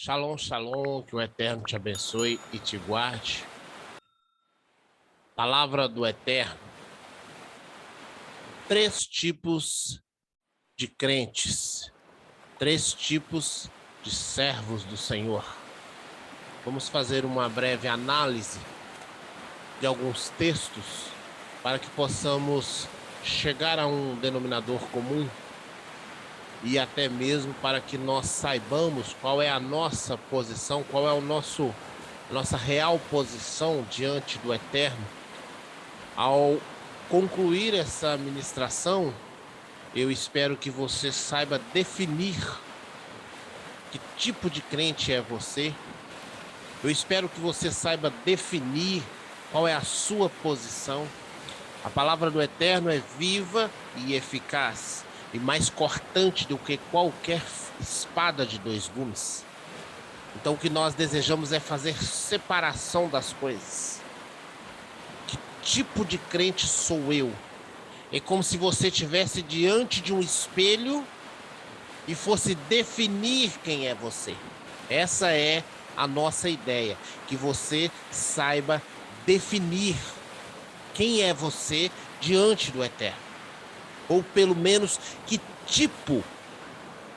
Shalom, shalom, que o Eterno te abençoe e te guarde. Palavra do Eterno. 3 tipos de crentes, 3 tipos de servos do Senhor. Vamos fazer uma breve análise de alguns textos para que possamos chegar a um denominador comum e até mesmo para que nós saibamos qual é a nossa posição, qual é a nossa real posição diante do Eterno. Ao concluir essa ministração, eu espero que você saiba definir que tipo de crente é você. Eu espero que você saiba definir qual é a sua posição. A palavra do Eterno é viva e eficaz, e mais cortante do que qualquer espada de 2 gumes. Então o que nós desejamos é fazer separação das coisas. Que tipo de crente sou eu? É como se você estivesse diante de um espelho e fosse definir quem é você. Essa é a nossa ideia, que você saiba definir quem é você diante do Eterno. Ou pelo menos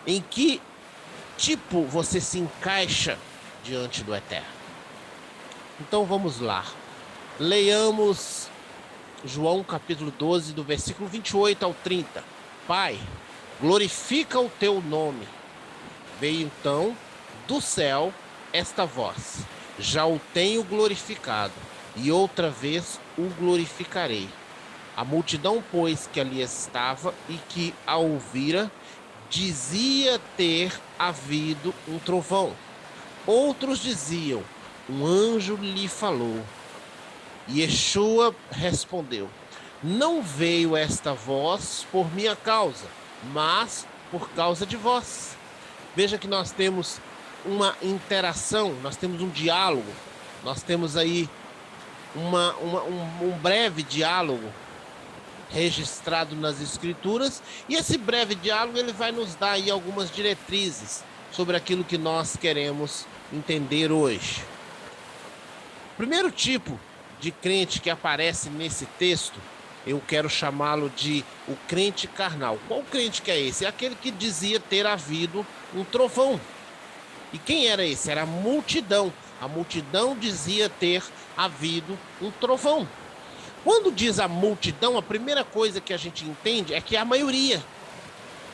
em que tipo você se encaixa diante do Eterno. Então vamos lá. Leiamos João capítulo 12, do versículo 28 ao 30. Pai, glorifica o teu nome. Veio então do céu esta voz: já o tenho glorificado, e outra vez o glorificarei. A multidão, pois, que ali estava e que a ouvira, dizia ter havido um trovão. Outros diziam: um anjo lhe falou. E Yeshua respondeu: não veio esta voz por minha causa, mas por causa de vós. Veja que nós temos uma interação, nós temos um diálogo, nós temos aí um breve diálogo registrado nas Escrituras, e esse breve diálogo ele vai nos dar aí algumas diretrizes sobre aquilo que nós queremos entender hoje. O primeiro tipo de crente que aparece nesse texto, eu quero chamá-lo de o crente carnal. Qual crente que é esse? É aquele que dizia ter havido um trovão. E quem era esse? Era a multidão. A multidão dizia ter havido um trovão. Quando diz a multidão, a primeira coisa que a gente entende é que é a maioria.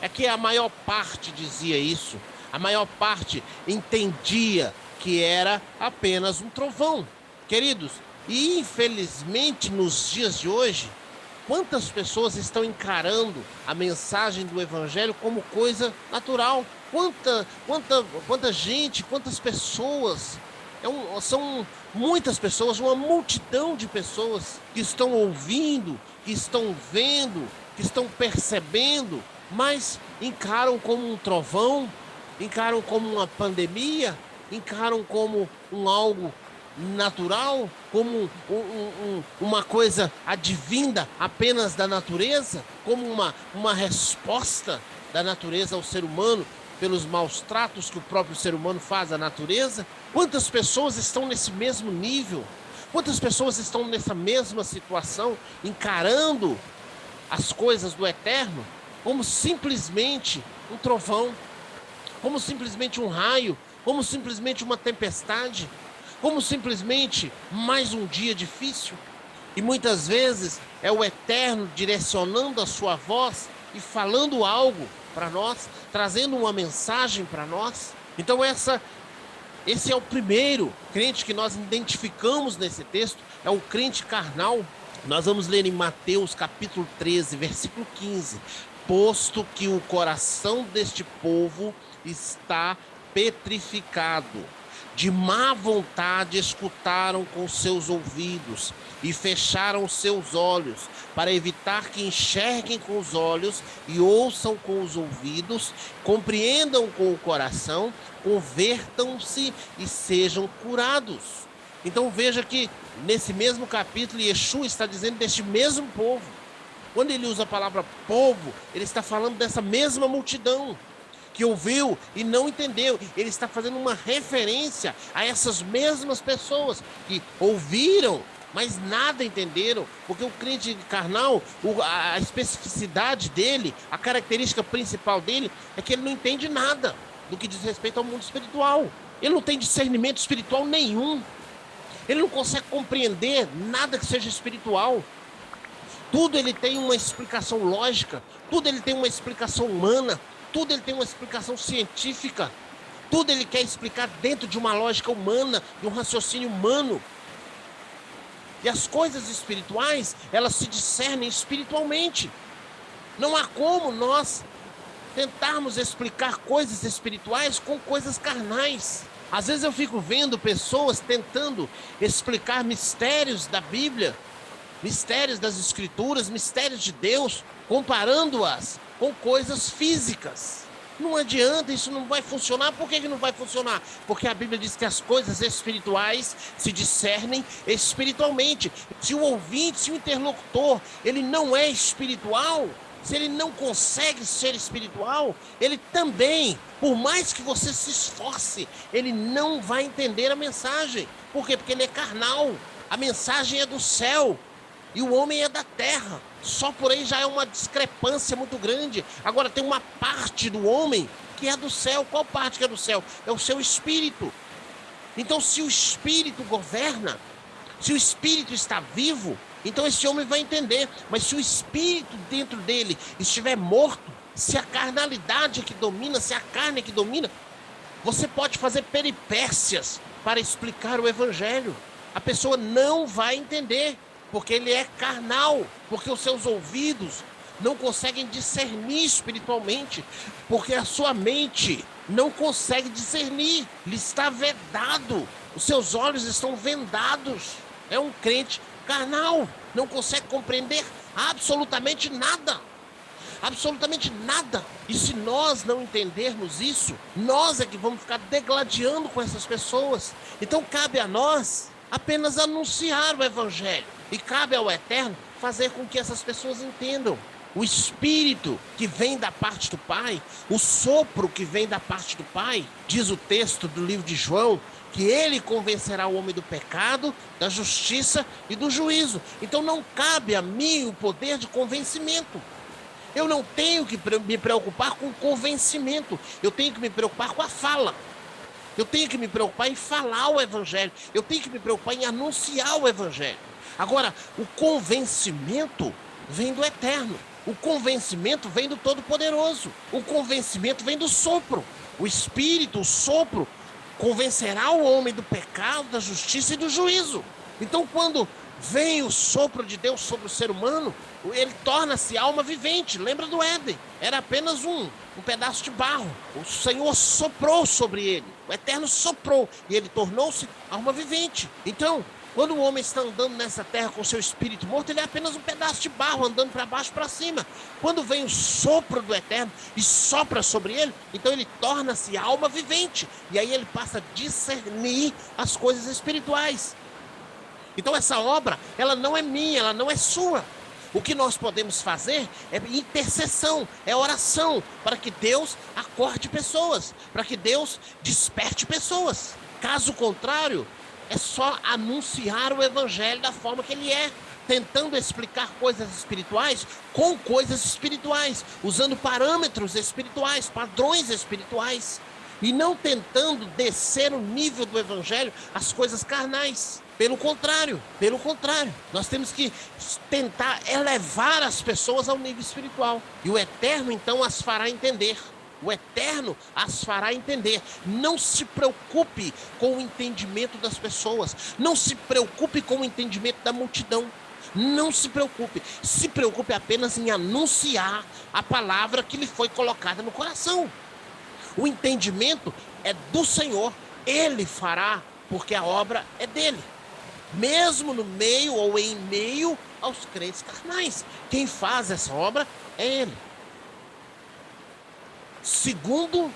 É que a maior parte dizia isso. A maior parte entendia que era apenas um trovão. Queridos, e infelizmente nos dias de hoje, quantas pessoas estão encarando a mensagem do Evangelho como coisa natural? Quanta gente, quantas pessoas, são muitas pessoas, uma multidão de pessoas que estão ouvindo, que estão vendo, que estão percebendo, mas encaram como um trovão, encaram como uma pandemia, encaram como algo natural, como uma coisa advinda apenas da natureza, como uma resposta da natureza ao ser humano pelos maus tratos que o próprio ser humano faz à natureza. Quantas pessoas estão nesse mesmo nível? Quantas pessoas estão nessa mesma situação, encarando as coisas do Eterno como simplesmente um trovão, como simplesmente um raio, como simplesmente uma tempestade, como simplesmente mais um dia difícil? E muitas vezes é o Eterno direcionando a sua voz e falando algo para nós, trazendo uma mensagem para nós. Então esse é o primeiro crente que nós identificamos nesse texto, é o crente carnal. Nós vamos ler em Mateus capítulo 13, versículo 15. Posto que o coração deste povo está petrificado, de má vontade escutaram com seus ouvidos e fecharam seus olhos, para evitar que enxerguem com os olhos e ouçam com os ouvidos, compreendam com o coração, convertam-se e sejam curados. Então veja que nesse mesmo capítulo Yeshua está dizendo deste mesmo povo. Quando ele usa a palavra povo, ele está falando dessa mesma multidão. que ouviu e não entendeu. Ele está fazendo uma referência a essas mesmas pessoas que ouviram, mas nada entenderam, porque o crente carnal, a especificidade dele, a característica principal dele é que ele não entende nada do que diz respeito ao mundo espiritual. Ele não tem discernimento espiritual nenhum. Ele não consegue compreender nada que seja espiritual. Tudo ele tem uma explicação lógica, tudo ele tem uma explicação humana, tudo ele tem uma explicação científica, tudo ele quer explicar dentro de uma lógica humana, de um raciocínio humano. E as coisas espirituais, elas se discernem espiritualmente. Não há como nós tentarmos explicar coisas espirituais com coisas carnais. Às vezes eu fico vendo pessoas tentando explicar mistérios da Bíblia, mistérios das Escrituras, mistérios de Deus, comparando-as com coisas físicas. Não adianta, isso não vai funcionar. Por que não vai funcionar? Porque a Bíblia diz que as coisas espirituais se discernem espiritualmente. Se o ouvinte, se o interlocutor, ele não é espiritual, se ele não consegue ser espiritual, ele também, por mais que você se esforce, ele não vai entender a mensagem. Por quê? Porque ele é carnal. A mensagem é do céu e o homem é da terra. Só por aí já é uma discrepância muito grande. Agora tem uma parte do homem que é do céu. Qual parte que é do céu? É o seu espírito. Então, se o espírito governa, se o espírito está vivo, então esse homem vai entender. Mas se o espírito dentro dele estiver morto, se a carnalidade é que domina, se a carne é que domina, você pode fazer peripécias para explicar o evangelho. A pessoa não vai entender, porque ele é carnal, porque os seus ouvidos não conseguem discernir espiritualmente, porque a sua mente não consegue discernir, lhe está vedado, os seus olhos estão vendados. É um crente carnal, não consegue compreender absolutamente nada. Absolutamente nada. E se nós não entendermos isso, nós é que vamos ficar degladiando com essas pessoas. Então cabe a nós apenas anunciar o evangelho. E cabe ao Eterno fazer com que essas pessoas entendam. O Espírito que vem da parte do Pai, o sopro que vem da parte do Pai, diz o texto do livro de João, que ele convencerá o homem do pecado, da justiça e do juízo. Então não cabe a mim o poder de convencimento. Eu não tenho que me preocupar com convencimento, eu tenho que me preocupar com a fala. Eu tenho que me preocupar em falar o evangelho, eu tenho que me preocupar em anunciar o evangelho. Agora, o convencimento vem do Eterno, o convencimento vem do Todo-Poderoso, o convencimento vem do sopro. O Espírito, o sopro, convencerá o homem do pecado, da justiça e do juízo. Então, quando vem o sopro de Deus sobre o ser humano, ele torna-se alma vivente. Lembra do Éden? Era apenas um pedaço de barro. O Senhor soprou sobre ele, o Eterno soprou, e ele tornou-se alma vivente. Então, quando o homem está andando nessa terra com seu espírito morto, ele é apenas um pedaço de barro andando para baixo e para cima. Quando vem o sopro do Eterno e sopra sobre ele, então ele torna-se alma vivente. E aí ele passa a discernir as coisas espirituais. Então essa obra, ela não é minha, ela não é sua. O que nós podemos fazer é intercessão, é oração, para que Deus acorde pessoas, para que Deus desperte pessoas. Caso contrário, é só anunciar o evangelho da forma que ele é, tentando explicar coisas espirituais com coisas espirituais, usando parâmetros espirituais, padrões espirituais, e não tentando descer o nível do evangelho às coisas carnais. Pelo contrário, nós temos que tentar elevar as pessoas ao nível espiritual. E o Eterno, então, as fará entender. O Eterno as fará entender. Não se preocupe com o entendimento das pessoas. Não se preocupe com o entendimento da multidão. Não se preocupe. Se preocupe apenas em anunciar a palavra que lhe foi colocada no coração. O entendimento é do Senhor. Ele fará, porque a obra é dele. Mesmo no meio ou em meio aos crentes carnais. Quem faz essa obra é ele. Segundo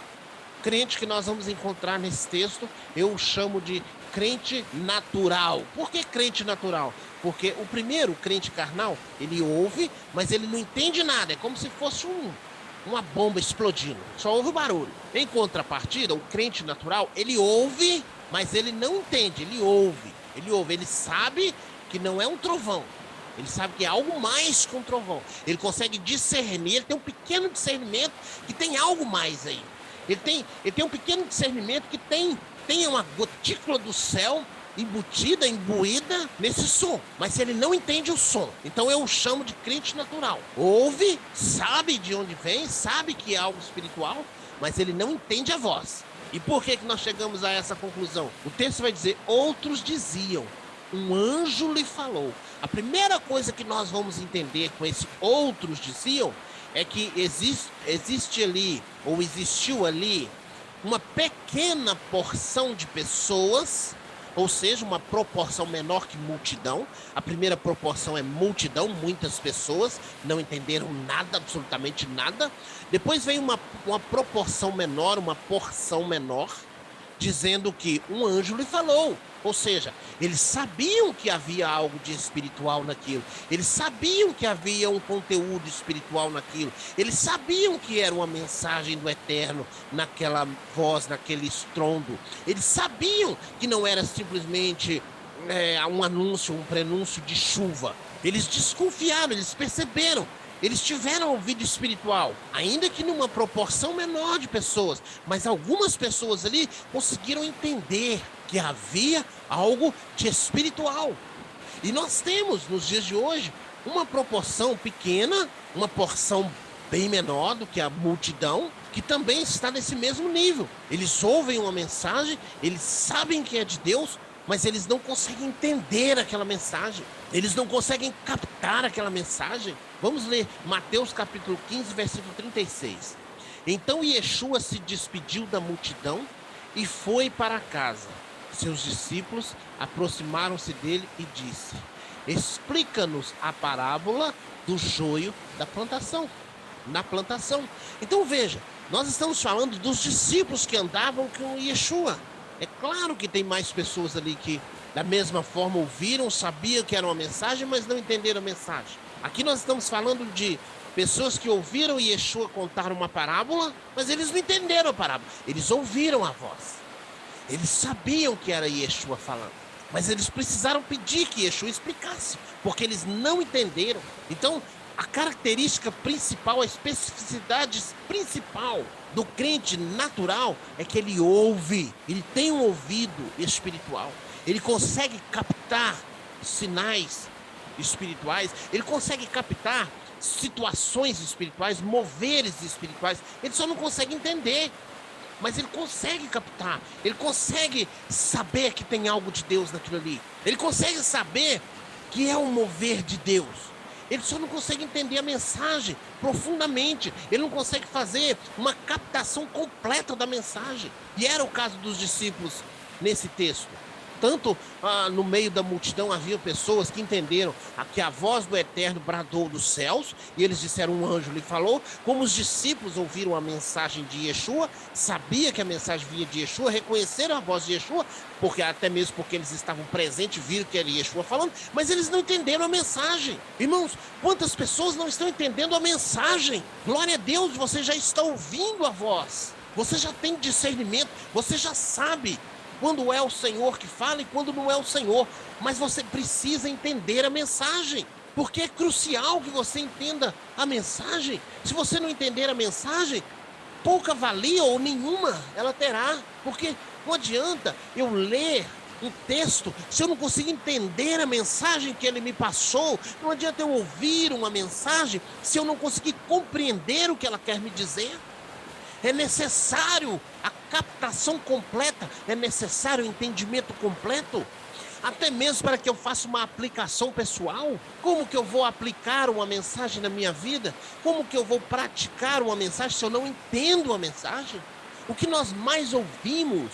crente que nós vamos encontrar nesse texto, eu o chamo de crente natural. Por que crente natural? Porque o primeiro, crente carnal, ele ouve, mas ele não entende nada. É como se fosse uma bomba explodindo, só ouve o barulho. Em contrapartida, o crente natural, ele ouve, mas ele não entende, ele ouve, ele sabe que não é um trovão, ele sabe que é algo mais que um trovão, ele consegue discernir, ele tem um pequeno discernimento que tem algo mais aí, ele tem um pequeno discernimento que tem uma gotícula do céu embutida, imbuída nesse som, mas ele não entende o som. Então eu o chamo de crente natural. Ouve, sabe de onde vem, sabe que é algo espiritual, mas ele não entende a voz. E por que nós chegamos a essa conclusão? O texto vai dizer, outros diziam, um anjo lhe falou. A primeira coisa que nós vamos entender com esse outros diziam é que existe ali, ou existiu ali, uma pequena porção de pessoas, ou seja, uma proporção menor que multidão. A primeira proporção é multidão, muitas pessoas não entenderam nada, absolutamente nada. Depois vem uma proporção menor, uma porção menor, dizendo que um anjo lhe falou. Ou seja, eles sabiam que havia algo de espiritual naquilo. Eles sabiam que havia um conteúdo espiritual naquilo. Eles sabiam que era uma mensagem do Eterno naquela voz, naquele estrondo. Eles sabiam que não era simplesmente um anúncio, um prenúncio de chuva. Eles desconfiaram, eles perceberam. Eles tiveram ouvido espiritual, ainda que numa proporção menor de pessoas, mas algumas pessoas ali conseguiram entender que havia algo de espiritual. E nós temos, nos dias de hoje, uma proporção pequena, uma porção bem menor do que a multidão, que também está nesse mesmo nível. Eles ouvem uma mensagem, eles sabem que é de Deus, mas eles não conseguem entender aquela mensagem. Eles não conseguem captar aquela mensagem. Vamos ler Mateus capítulo 15, versículo 36. Então Yeshua se despediu da multidão e foi para casa. Seus discípulos aproximaram-se dele e disse: explica-nos a parábola do joio da plantação. Na plantação. Então veja, nós estamos falando dos discípulos que andavam com Yeshua. É claro que tem mais pessoas ali que da mesma forma ouviram, sabiam que era uma mensagem, mas não entenderam a mensagem. Aqui nós estamos falando de pessoas que ouviram Yeshua contar uma parábola, mas eles não entenderam a parábola. Eles ouviram a voz. Eles sabiam que era Yeshua falando, mas eles precisaram pedir que Yeshua explicasse, porque eles não entenderam. Então, a característica principal, a especificidade principal do crente natural é que ele ouve, ele tem um ouvido espiritual, ele consegue captar sinais espirituais, ele consegue captar situações espirituais, moveres espirituais, ele só não consegue entender, mas ele consegue captar, ele consegue saber que tem algo de Deus naquilo ali, ele consegue saber que é um mover de Deus. Ele só não consegue entender a mensagem profundamente. Ele não consegue fazer uma captação completa da mensagem. E era o caso dos discípulos nesse texto. Tanto no meio da multidão havia pessoas que entenderam que a voz do Eterno bradou dos céus, e eles disseram, um anjo lhe falou, como os discípulos ouviram a mensagem de Yeshua, sabia que a mensagem vinha de Yeshua, reconheceram a voz de Yeshua, até mesmo porque eles estavam presentes, viram que era Yeshua falando, mas eles não entenderam a mensagem. Irmãos, quantas pessoas não estão entendendo a mensagem? Glória a Deus, você já está ouvindo a voz, você já tem discernimento, você já sabe quando é o Senhor que fala e quando não é o Senhor. Mas você precisa entender a mensagem, porque é crucial que você entenda a mensagem. Se você não entender a mensagem, pouca valia ou nenhuma ela terá, porque não adianta eu ler um texto se eu não consigo entender a mensagem que ele me passou. Não adianta eu ouvir uma mensagem se eu não conseguir compreender o que ela quer me dizer. É necessário a captação completa, é necessário o entendimento completo, até mesmo para que eu faça uma aplicação pessoal. Como que eu vou aplicar uma mensagem na minha vida? Como que eu vou praticar uma mensagem se eu não entendo a mensagem? O que nós mais ouvimos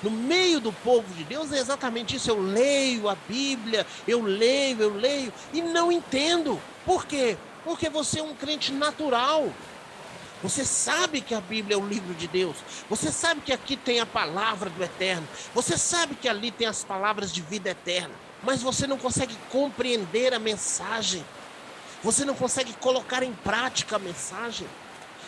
no meio do povo de Deus é exatamente isso. Eu leio a Bíblia, eu leio e não entendo. Por quê? Porque você é um crente natural. Você sabe que a Bíblia é o livro de Deus. Você sabe que aqui tem a palavra do Eterno. Você sabe que ali tem as palavras de vida eterna. Mas você não consegue compreender a mensagem. Você não consegue colocar em prática a mensagem.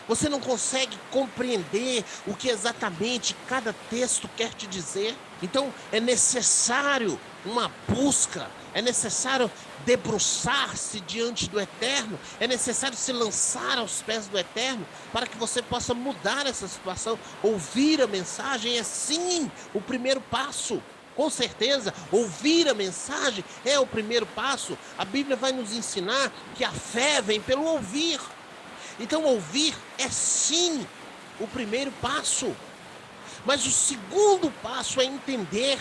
Você não consegue compreender o que exatamente cada texto quer te dizer. Então é necessário uma busca, é necessário debruçar-se diante do Eterno, é necessário se lançar aos pés do Eterno para que você possa mudar essa situação. Ouvir a mensagem é sim o primeiro passo. Com certeza, ouvir a mensagem é o primeiro passo. A Bíblia vai nos ensinar que a fé vem pelo ouvir. Então, ouvir é sim o primeiro passo. Mas o segundo passo é entender.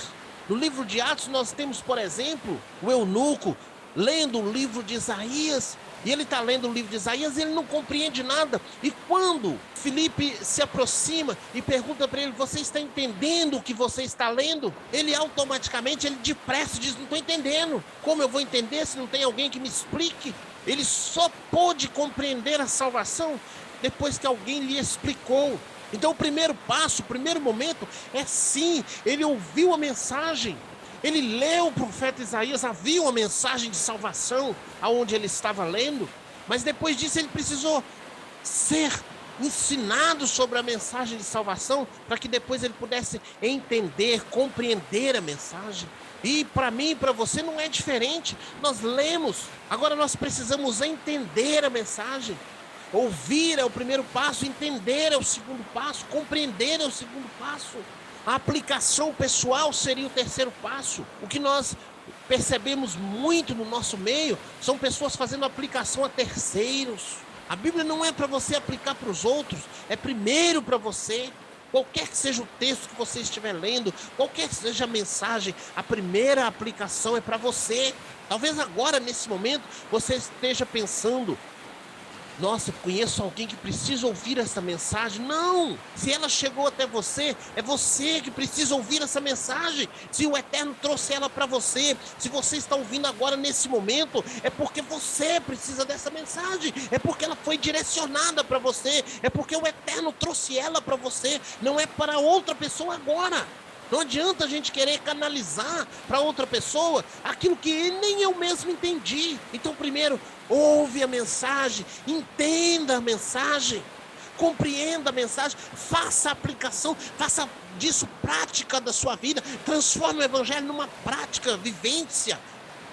No livro de Atos nós temos, por exemplo, o eunuco lendo o livro de Isaías. E ele está lendo o livro de Isaías e ele não compreende nada. E quando Filipe se aproxima e pergunta para ele: você está entendendo o que você está lendo? Ele automaticamente, depressa diz: não estou entendendo. Como eu vou entender se não tem alguém que me explique? Ele só pôde compreender a salvação depois que alguém lhe explicou. Então o primeiro passo, o primeiro momento é sim, ele ouviu a mensagem. Ele leu o profeta Isaías, havia uma mensagem de salvação aonde ele estava lendo, mas depois disso ele precisou ser ensinado sobre a mensagem de salvação para que depois ele pudesse entender, compreender a mensagem. E para mim e para você não é diferente. Nós lemos, agora nós precisamos entender a mensagem. Ouvir é o primeiro passo, entender é o segundo passo, compreender é o segundo passo. A aplicação pessoal seria o terceiro passo. O que nós percebemos muito no nosso meio são pessoas fazendo aplicação a terceiros. A Bíblia não é para você aplicar para os outros, é primeiro para você. Qualquer que seja o texto que você estiver lendo, qualquer que seja a mensagem, a primeira aplicação é para você. Talvez agora, nesse momento, você esteja pensando: nossa, conheço alguém que precisa ouvir essa mensagem. Não! Se ela chegou até você, é você que precisa ouvir essa mensagem. Se o Eterno trouxe ela para você, se você está ouvindo agora nesse momento, é porque você precisa dessa mensagem. É porque ela foi direcionada para você. É porque o Eterno trouxe ela para você. Não é para outra pessoa agora. Não adianta a gente querer canalizar para outra pessoa aquilo que nem eu mesmo entendi. Então, primeiro, ouve a mensagem, entenda a mensagem, compreenda a mensagem, faça a aplicação, faça disso prática da sua vida, transforme o Evangelho numa prática, vivência,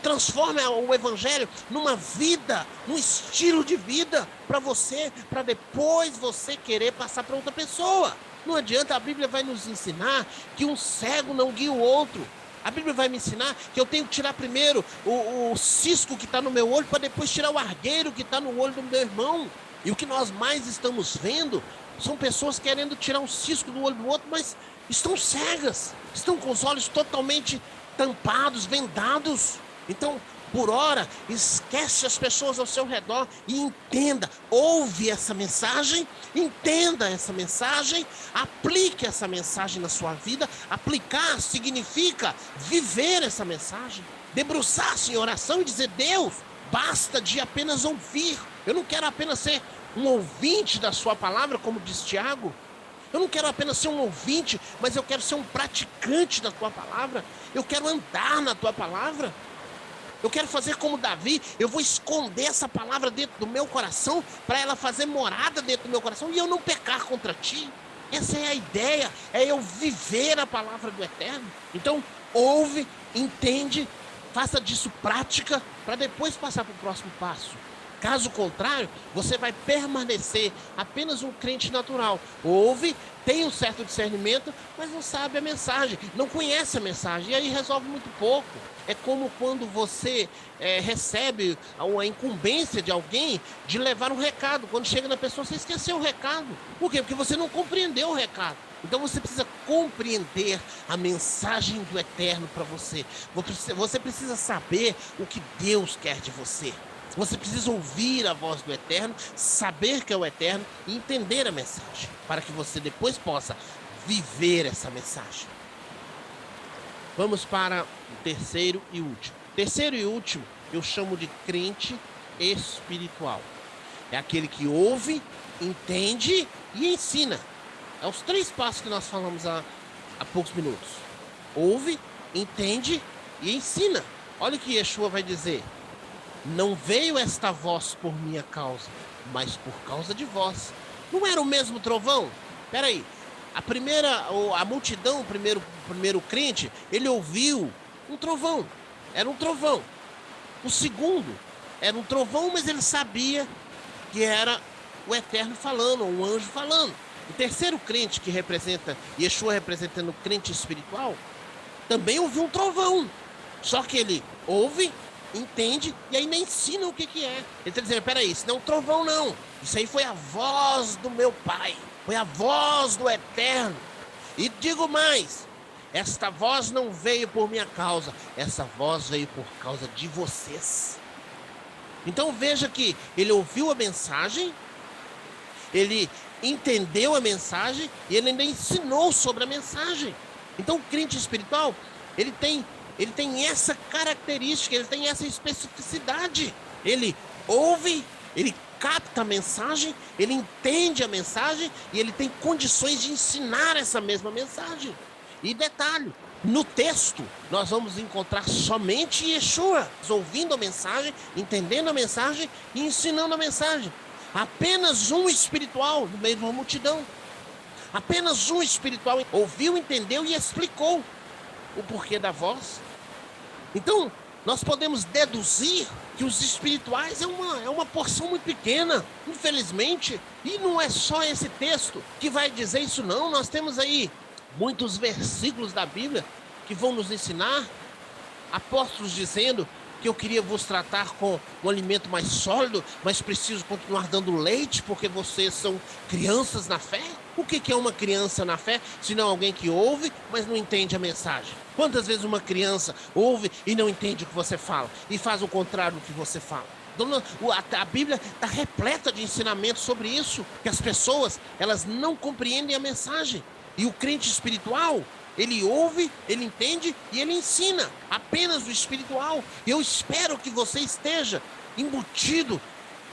transforme o Evangelho numa vida, num estilo de vida para você, para depois você querer passar para outra pessoa. Não adianta, a Bíblia vai nos ensinar que um cego não guia o outro. A Bíblia vai me ensinar que eu tenho que tirar primeiro o cisco que está no meu olho para depois tirar o argueiro que está no olho do meu irmão. E o que nós mais estamos vendo são pessoas querendo tirar um cisco do olho do outro, mas estão cegas, estão com os olhos totalmente tampados, vendados. Então, por hora, esquece as pessoas ao seu redor e entenda, ouve essa mensagem, entenda essa mensagem, aplique essa mensagem na sua vida. Aplicar significa viver essa mensagem, debruçar-se em oração e dizer: Deus, basta de apenas ouvir. Eu não quero apenas ser um ouvinte da sua palavra, como diz Tiago. Eu não quero apenas ser um ouvinte, mas eu quero ser um praticante da tua palavra. Eu quero andar na tua palavra. Eu quero fazer como Davi, eu vou esconder essa palavra dentro do meu coração, para ela fazer morada dentro do meu coração e eu não pecar contra ti. Essa é a ideia, é eu viver a palavra do Eterno. Então, ouve, entende, faça disso prática, para depois passar para o próximo passo. Caso contrário, você vai permanecer apenas um crente natural. Ouve, tem um certo discernimento, mas não sabe a mensagem, não conhece a mensagem, e aí resolve muito pouco. É como quando você recebe a incumbência de alguém de levar um recado. Quando chega na pessoa, você esqueceu o recado. Por quê? Porque você não compreendeu o recado. Então você precisa compreender a mensagem do Eterno para você. Você precisa saber o que Deus quer de você. Você precisa ouvir a voz do Eterno, saber que é o Eterno e entender a mensagem, para que você depois possa viver essa mensagem. Vamos para o terceiro e último. Terceiro e último, eu chamo de crente espiritual. É aquele que ouve, entende e ensina. É os três passos que nós falamos há poucos minutos. Ouve, entende e ensina. Olha o que Yeshua vai dizer. Não veio esta voz por minha causa, mas por causa de vós. Não era o mesmo trovão? Peraí, a multidão, o primeiro crente, ele ouviu um trovão, era um trovão. O segundo era um trovão, mas ele sabia que era o Eterno falando, ou um anjo falando. O terceiro crente, que representa, Yeshua representando o crente espiritual, também ouviu um trovão. Só que ele ouve, entende e ainda ensina o que é. Ele está dizendo, peraí, isso não é um trovão não. Isso aí foi a voz do meu Pai. Foi a voz do Eterno. E digo mais, esta voz não veio por minha causa. Essa voz veio por causa de vocês. Então veja que ele ouviu a mensagem, ele entendeu a mensagem e ele ainda ensinou sobre a mensagem. Então o crente espiritual, ele tem essa característica, ele tem essa especificidade. Ele ouve, ele capta a mensagem, ele entende a mensagem e ele tem condições de ensinar essa mesma mensagem. E detalhe, no texto nós vamos encontrar somente Yeshua ouvindo a mensagem, entendendo a mensagem e ensinando a mensagem. Apenas um espiritual no meio de uma multidão. Apenas um espiritual ouviu, entendeu e explicou o porquê da voz. Então, nós podemos deduzir que os espirituais é uma porção muito pequena, infelizmente. E não é só esse texto que vai dizer isso não. Nós temos aí muitos versículos da Bíblia que vão nos ensinar. Apóstolos dizendo que eu queria vos tratar com um alimento mais sólido, mas preciso continuar dando leite porque vocês são crianças na fé. O que é uma criança na fé, se não alguém que ouve, mas não entende a mensagem? Quantas vezes uma criança ouve e não entende o que você fala e faz o contrário do que você fala? A Bíblia está repleta de ensinamentos sobre isso, que as pessoas, elas não compreendem a mensagem. E o crente espiritual, ele ouve, ele entende e ele ensina. Apenas o espiritual. Eu espero que você esteja embutido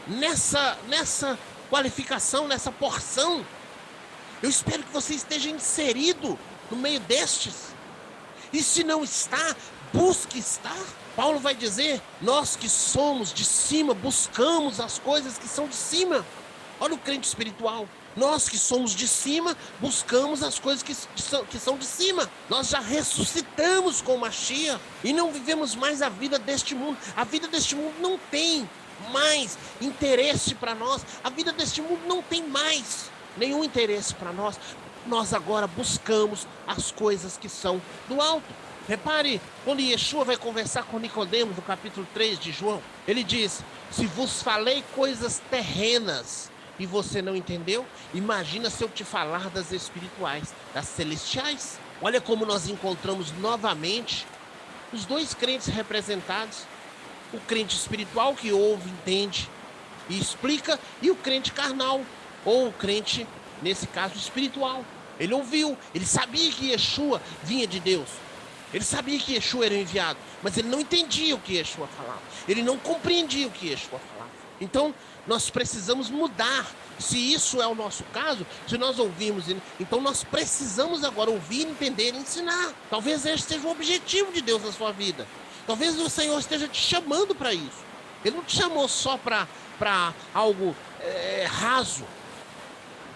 nessa qualificação, nessa porção. Eu espero que você esteja inserido no meio destes. E se não está, busque estar. Paulo vai dizer, nós que somos de cima, buscamos as coisas que são de cima. Olha o crente espiritual. Nós que somos de cima, buscamos as coisas que são de cima. Nós já ressuscitamos com Mashiach e não vivemos mais a vida deste mundo. A vida deste mundo não tem mais interesse para nós. A vida deste mundo não tem mais nenhum interesse para nós. Nós agora buscamos as coisas que são do alto. Repare, quando Yeshua vai conversar com Nicodemos, no capítulo 3 de João, ele diz, se vos falei coisas terrenas e você não entendeu, imagina se eu te falar das espirituais, das celestiais. Olha como nós encontramos novamente os dois crentes representados. O crente espiritual que ouve, entende e explica, e o crente carnal, ou o crente, nesse caso, espiritual. Ele ouviu, ele sabia que Yeshua vinha de Deus. Ele sabia que Yeshua era enviado, mas ele não entendia o que Yeshua falava. Ele não compreendia o que Yeshua falava. Então, nós precisamos mudar. Se isso é o nosso caso, se nós ouvirmos, então nós precisamos agora ouvir, entender e ensinar. Talvez este seja o objetivo de Deus na sua vida. Talvez o Senhor esteja te chamando para isso. Ele não te chamou só para algo raso.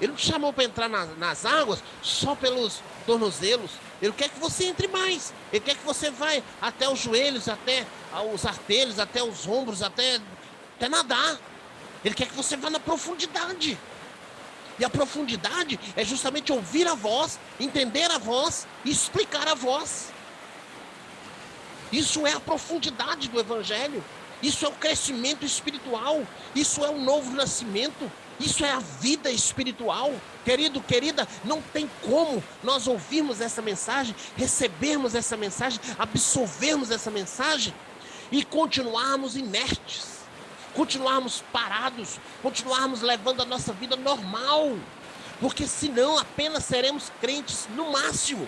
Ele não te chamou para entrar nas águas só pelos tornozelos. Ele quer que você entre mais. Ele quer que você vá até os joelhos, até os artelhos, até os ombros, até nadar. Ele quer que você vá na profundidade. E a profundidade é justamente ouvir a voz, entender a voz e explicar a voz. Isso é a profundidade do Evangelho. Isso é o crescimento espiritual. Isso é o novo nascimento. Isso é a vida espiritual. Querido, querida, não tem como nós ouvirmos essa mensagem, recebermos essa mensagem, absorvermos essa mensagem e continuarmos inertes, continuarmos parados, continuarmos levando a nossa vida normal, porque senão apenas seremos crentes no máximo,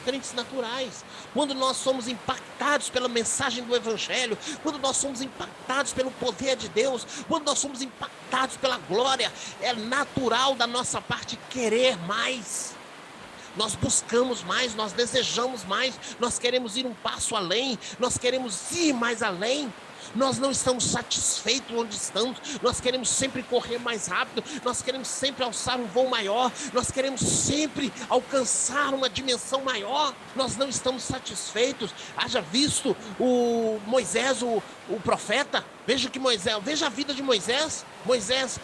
crentes naturais. Quando nós somos impactados pela mensagem do Evangelho, quando nós somos impactados pelo poder de Deus, quando nós somos impactados pela glória, é natural da nossa parte querer mais. Nós buscamos mais, nós desejamos mais, nós queremos ir um passo além, nós queremos ir mais além. Nós não estamos satisfeitos onde estamos. Nós queremos sempre correr mais rápido. Nós queremos sempre alçar um voo maior. Nós queremos sempre alcançar uma dimensão maior. Nós não estamos satisfeitos. Haja visto o Moisés, o profeta. Veja a vida de Moisés. Moisés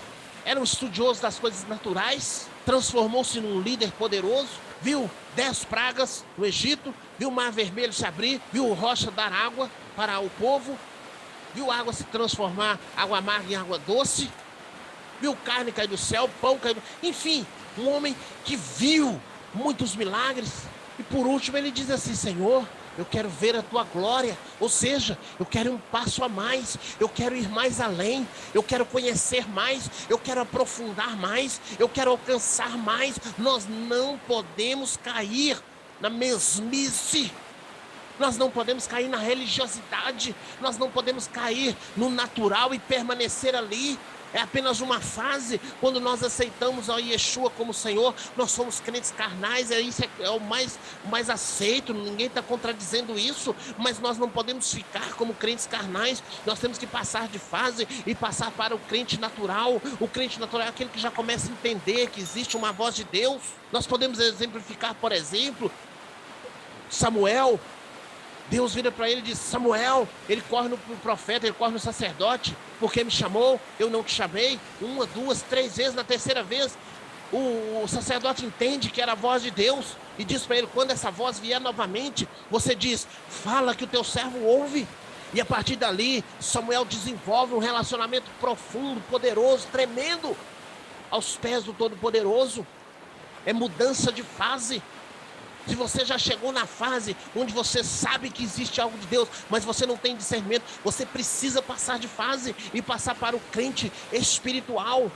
era um estudioso das coisas naturais, transformou-se num líder poderoso, viu 10 pragas no Egito, viu o Mar Vermelho se abrir, viu rocha dar água para o povo, viu água se transformar, água amarga em água doce, viu carne cair do céu, pão cair do... Enfim, um homem que viu muitos milagres. E por último ele diz assim: Senhor, eu quero ver a tua glória, ou seja, eu quero um passo a mais, eu quero ir mais além, eu quero conhecer mais, eu quero aprofundar mais, eu quero alcançar mais. Nós não podemos cair na mesmice, nós não podemos cair na religiosidade, nós não podemos cair no natural e permanecer ali. É apenas uma fase. Quando nós aceitamos a Yeshua como Senhor, nós somos crentes carnais, isso é o mais aceito, ninguém está contradizendo isso, mas nós não podemos ficar como crentes carnais, nós temos que passar de fase e passar para o crente natural. O crente natural é aquele que já começa a entender que existe uma voz de Deus. Nós podemos exemplificar, por exemplo, Samuel. Deus vira para ele e diz: Samuel, ele corre no profeta, ele corre no sacerdote, porque me chamou, eu não te chamei. 1, 2, 3 vezes, na terceira vez, o sacerdote entende que era a voz de Deus e diz para ele: quando essa voz vier novamente, você diz, fala que o teu servo ouve. E a partir dali, Samuel desenvolve um relacionamento profundo, poderoso, tremendo, aos pés do Todo-Poderoso. É mudança de fase. Se você já chegou na fase onde você sabe que existe algo de Deus, mas você não tem discernimento, você precisa passar de fase e passar para o crente espiritual.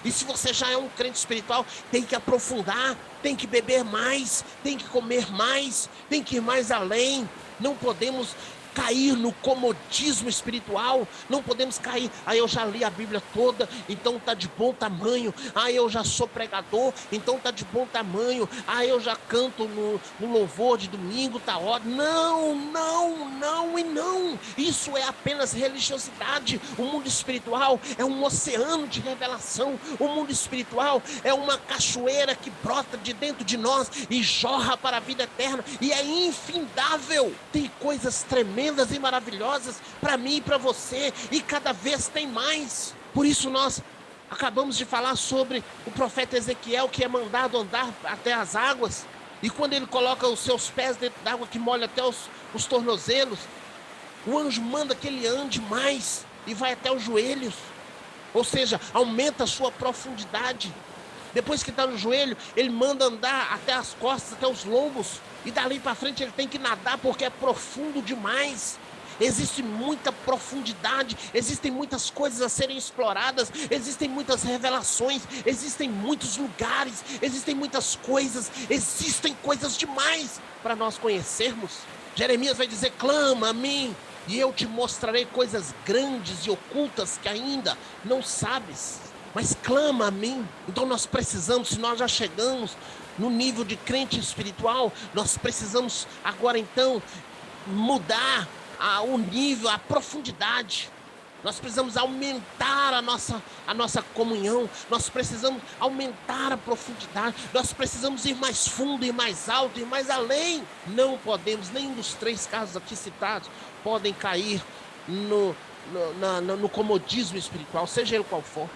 E se você já é um crente espiritual, tem que aprofundar, tem que beber mais, tem que comer mais, tem que ir mais além. Não podemos cair no comodismo espiritual, não podemos cair. Eu já li a Bíblia toda, então tá de bom tamanho. Eu já sou pregador, então tá de bom tamanho. Eu já canto no louvor de domingo, tá ótimo. Não e não. Isso é apenas religiosidade. O mundo espiritual é um oceano de revelação. O mundo espiritual é uma cachoeira que brota de dentro de nós e jorra para a vida eterna, e é infindável. Tem coisas tremendas e maravilhosas para mim e para você, e cada vez tem mais. Por isso nós acabamos de falar sobre o profeta Ezequiel, que é mandado andar até as águas, e quando ele coloca os seus pés dentro d'água que molha até os tornozelos, o anjo manda que ele ande mais e vai até os joelhos, ou seja, aumenta a sua profundidade. Depois que está no joelho, ele manda andar até as costas, até os lombos, e dali para frente ele tem que nadar, porque é profundo demais. Existe muita profundidade, existem muitas coisas a serem exploradas, existem muitas revelações, existem muitos lugares, existem muitas coisas, existem coisas demais para nós conhecermos. Jeremias vai dizer: clama a mim e eu te mostrarei coisas grandes e ocultas que ainda não sabes. Mas clama a mim. Então nós precisamos, se nós já chegamos no nível de crente espiritual, nós precisamos agora então mudar o nível, a profundidade. Nós precisamos aumentar a nossa comunhão, nós precisamos aumentar a profundidade, nós precisamos ir mais fundo, ir mais alto, ir mais além. Não podemos, nenhum dos 3 casos aqui citados podem cair no comodismo espiritual, seja ele qual for.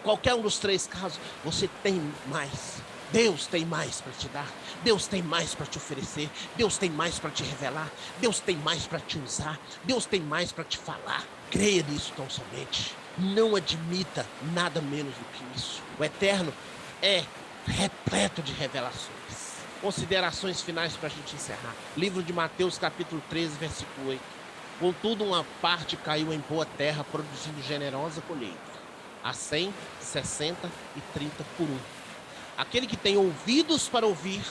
Qualquer um dos 3 casos, você tem mais. Deus tem mais para te dar, Deus tem mais para te oferecer, Deus tem mais para te revelar, Deus tem mais para te usar, Deus tem mais para te falar. Creia nisso tão somente. Não admita nada menos do que isso. O Eterno é repleto de revelações. Considerações finais para a gente encerrar. Livro de Mateus, capítulo 13, versículo 8. Contudo, uma parte caiu em boa terra, produzindo generosa colheita. A 100, 60 e 30 por 1. Aquele que tem ouvidos para ouvir,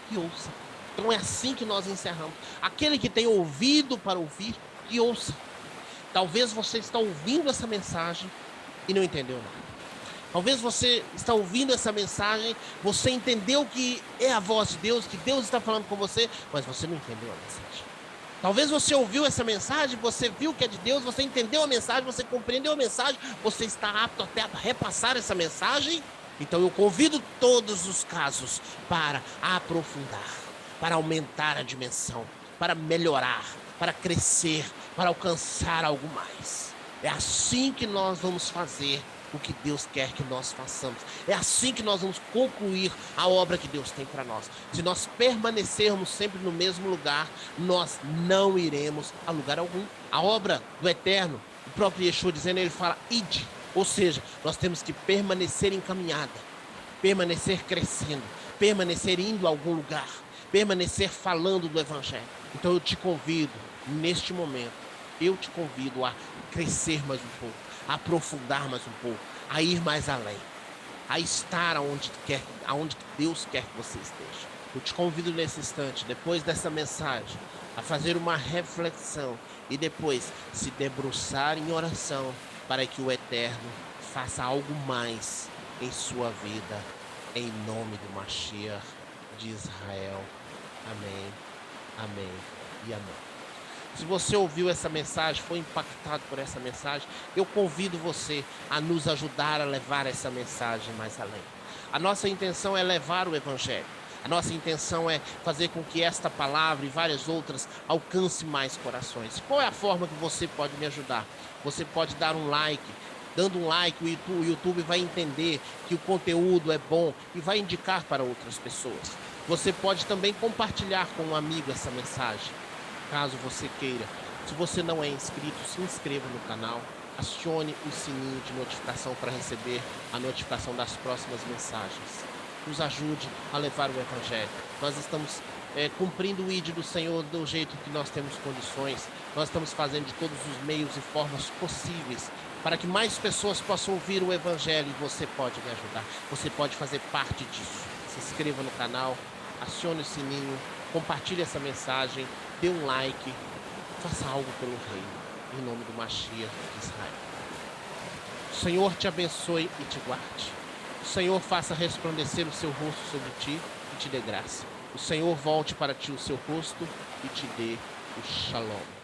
que ouça. Então é assim que nós encerramos. Aquele que tem ouvido para ouvir, que ouça. Talvez você está ouvindo essa mensagem e não entendeu nada. Talvez você está ouvindo essa mensagem, você entendeu que é a voz de Deus, que Deus está falando com você, mas você não entendeu a mensagem. Talvez você ouviu essa mensagem, você viu que é de Deus, você entendeu a mensagem, você compreendeu a mensagem, você está apto até a repassar essa mensagem. Então eu convido todos os casos para aprofundar, para aumentar a dimensão, para melhorar, para crescer, para alcançar algo mais. É assim que nós vamos fazer o que Deus quer que nós façamos. É assim que nós vamos concluir a obra que Deus tem para nós. Se nós permanecermos sempre no mesmo lugar, nós não iremos a lugar algum. A obra do Eterno, o próprio Yeshua dizendo, ele fala, ide. Ou seja, nós temos que permanecer em caminhada, permanecer crescendo, permanecer indo a algum lugar, permanecer falando do Evangelho. Então eu te convido, neste momento, eu te convido a crescer mais um pouco, a aprofundar mais um pouco, a ir mais além, a estar aonde Deus quer que você esteja. Eu te convido nesse instante, depois dessa mensagem, a fazer uma reflexão e depois se debruçar em oração para que o Eterno faça algo mais em sua vida, em nome do Mashiach de Israel. Amém, amém e amém. Se você ouviu essa mensagem, foi impactado por essa mensagem, eu convido você a nos ajudar a levar essa mensagem mais além. A nossa intenção é levar o Evangelho. A nossa intenção é fazer com que esta palavra e várias outras alcance mais corações. Qual é a forma que você pode me ajudar? Você pode dar um like. Dando um like, o YouTube vai entender que o conteúdo é bom e vai indicar para outras pessoas. Você pode também compartilhar com um amigo essa mensagem, caso você queira. Se você não é inscrito, se inscreva no canal, acione o sininho de notificação para receber a notificação das próximas mensagens. Nos ajude a levar o Evangelho. Nós estamos cumprindo o ID do Senhor do jeito que nós temos condições. Nós estamos fazendo de todos os meios e formas possíveis para que mais pessoas possam ouvir o Evangelho, e você pode me ajudar. Você pode fazer parte disso. Se inscreva no canal, acione o sininho, compartilhe essa mensagem, dê um like, faça algo pelo reino, em nome do Mashiach de Israel. O Senhor te abençoe e te guarde. O Senhor faça resplandecer o seu rosto sobre ti e te dê graça. O Senhor volte para ti o seu rosto e te dê o shalom.